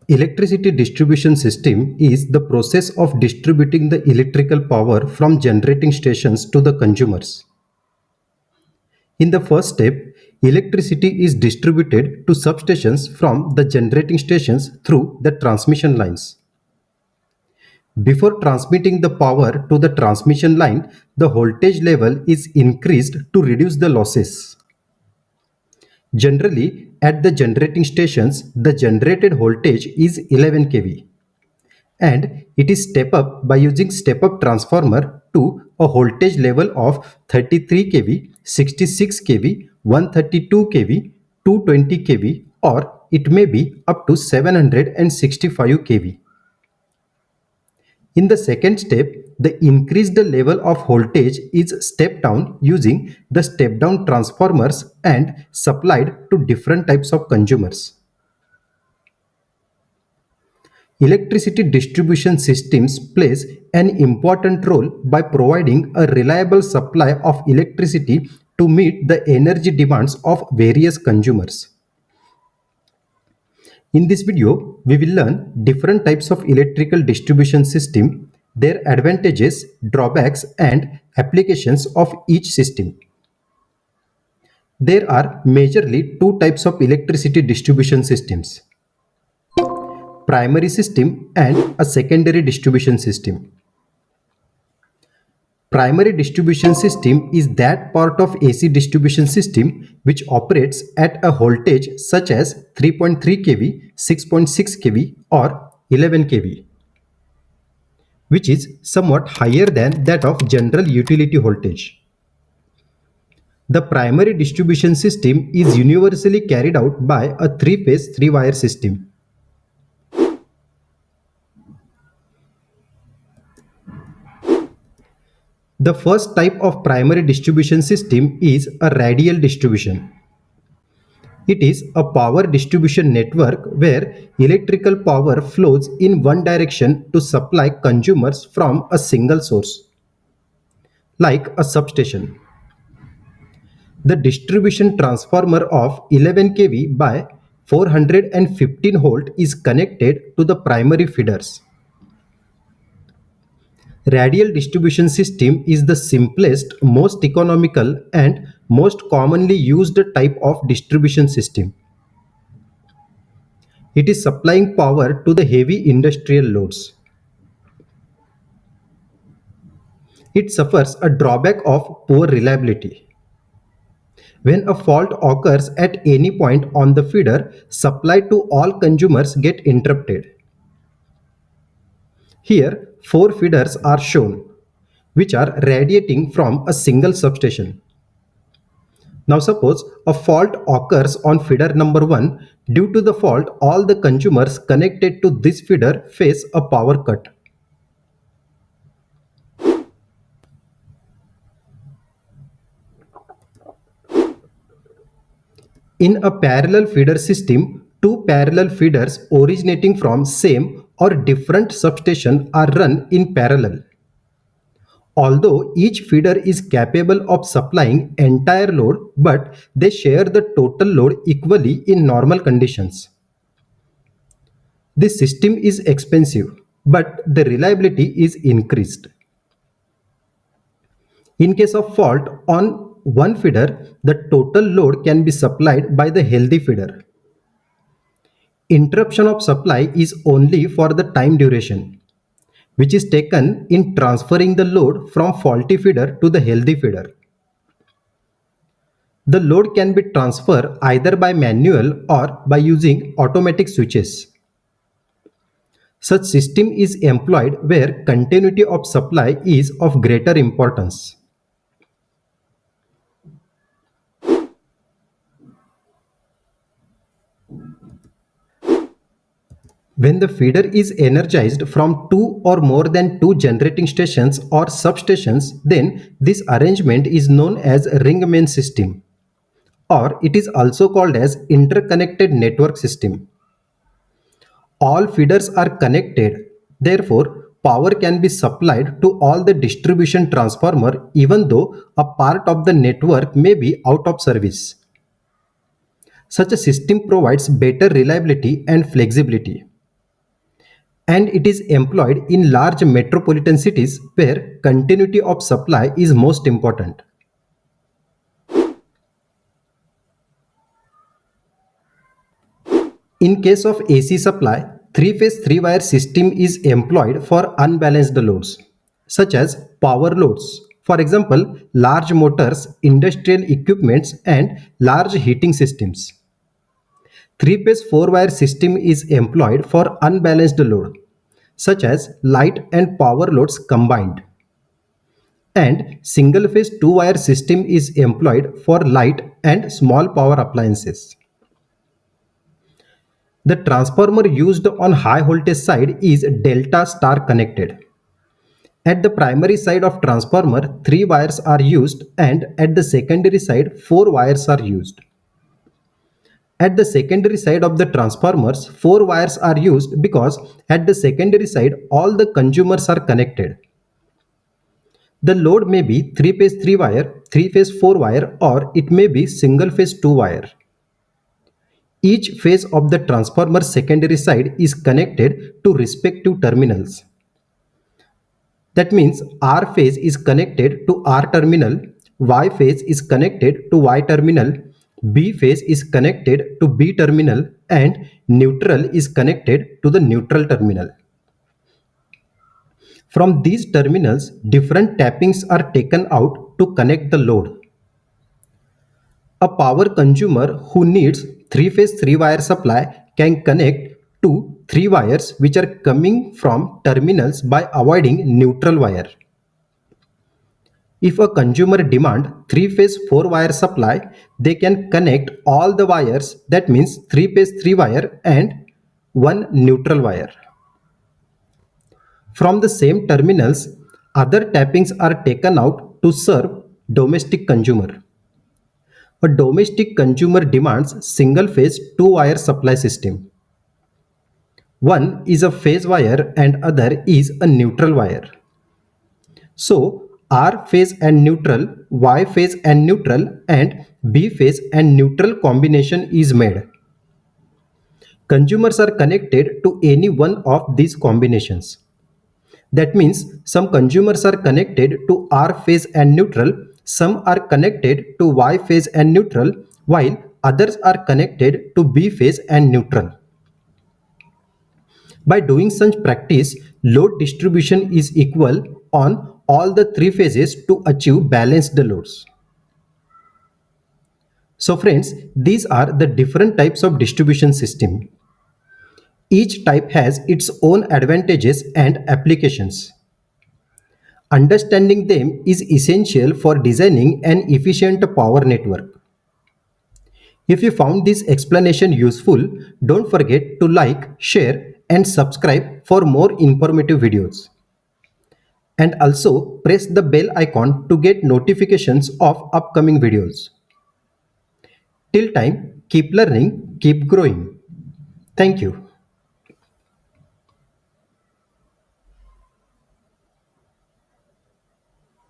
Electricity distribution system is the process of distributing the electrical power from generating stations to the consumers. In the first step, electricity is distributed to substations from the generating stations through the transmission lines. Before transmitting the power to the transmission line, the voltage level is increased to reduce the losses. Generally, at the generating stations, the generated voltage is 11 kV and it is step up by using step up transformer to a voltage level of 33 kV, 66 kV, 132 kV, 220 kV, or it may be up to 765 kV. In the second step, the increased level of voltage is stepped down using the step down transformers and supplied to different types of consumers. Electricity distribution systems plays an important role by providing a reliable supply of electricity to meet the energy demands of various consumers. In this video, we will learn different types of electrical distribution system, their advantages, drawbacks, and applications of each system. There are majorly two types of electricity distribution systems: primary system and a secondary distribution system. Primary distribution system is that part of AC distribution system which operates at a voltage such as 3.3 kV, 6.6 kV or 11 kV, which is somewhat higher than that of general utility voltage. The primary distribution system is universally carried out by a three-phase, three-wire system. The first type of primary distribution system is a radial distribution. It is a power distribution network where electrical power flows in one direction to supply consumers from a single source, like a substation. The distribution transformer of 11 kV by 415 volt is connected to the primary feeders. Radial distribution system is the simplest, most economical and most commonly used type of distribution system. It is supplying power to the heavy industrial loads. It suffers a drawback of poor reliability. When a fault occurs at any point on the feeder, supply to all consumers get interrupted. Here, 4 feeders are shown, which are radiating from a single substation. Now suppose a fault occurs on feeder number 1. Due to the fault, all the consumers connected to this feeder face a power cut. In a parallel feeder system, two parallel feeders originating from same or different substation are run in parallel. Although each feeder is capable of supplying entire load, but they share the total load equally in normal conditions. This system is expensive, but the reliability is increased. In case of fault on one feeder, the total load can be supplied by the healthy feeder. Interruption of supply is only for the time duration, which is taken in transferring the load from faulty feeder to the healthy feeder. The load can be transferred either by manual or by using automatic switches. Such system is employed where continuity of supply is of greater importance. When the feeder is energized from two or more than two generating stations or substations, then this arrangement is known as ring main system, or it is also called as interconnected network system. All feeders are connected, therefore power can be supplied to all the distribution transformer even though a part of the network may be out of service. Such a system provides better reliability and flexibility. and it is employed in large metropolitan cities where continuity of supply is most important. In case of AC supply, three-phase three-wire system is employed for unbalanced loads, such as power loads. For example, large motors, industrial equipments, and large heating systems. Three-phase four-wire system is employed for unbalanced load, such as light and power loads combined. And single-phase two-wire system is employed for light and small power appliances. The transformer used on high voltage side is delta star connected. At the primary side of transformer, 3 wires are used, and at the secondary side, 4 wires are used. At the secondary side of the transformers, 4 wires are used because at the secondary side, all the consumers are connected. The load may be 3-phase 3 wire, 3-phase 4 wire, or it may be single-phase 2 wire. Each phase of the transformer secondary side is connected to respective terminals. That means R phase is connected to R terminal, Y phase is connected to Y terminal, B phase is connected to B terminal, and neutral is connected to the neutral terminal. From these terminals, different tappings are taken out to connect the load. A power consumer who needs three-phase three-wire supply can connect to 3 wires which are coming from terminals by avoiding neutral wire. If a consumer demand 3-phase 4-wire supply, they can connect all the wires, that means 3-phase 3 wire and 1 neutral wire. From the same terminals, other tappings are taken out to serve domestic consumer. A domestic consumer demands single-phase 2-wire supply system. One is a phase wire and other is a neutral wire. So, R phase and neutral, Y phase and neutral, and B phase and neutral combination is made. Consumers are connected to any one of these combinations. That means some consumers are connected to R phase and neutral, some are connected to Y phase and neutral, while others are connected to B phase and neutral. By doing such practice, load distribution is equal on all the 3 phases to achieve balanced loads. So friends, these are the different types of distribution system. Each type has its own advantages and applications. Understanding them is essential for designing an efficient power network. If you found this explanation useful, don't forget to like, share, and subscribe for more informative videos. And also press the bell icon to get notifications of upcoming videos. Till time, keep learning, keep growing. Thank you.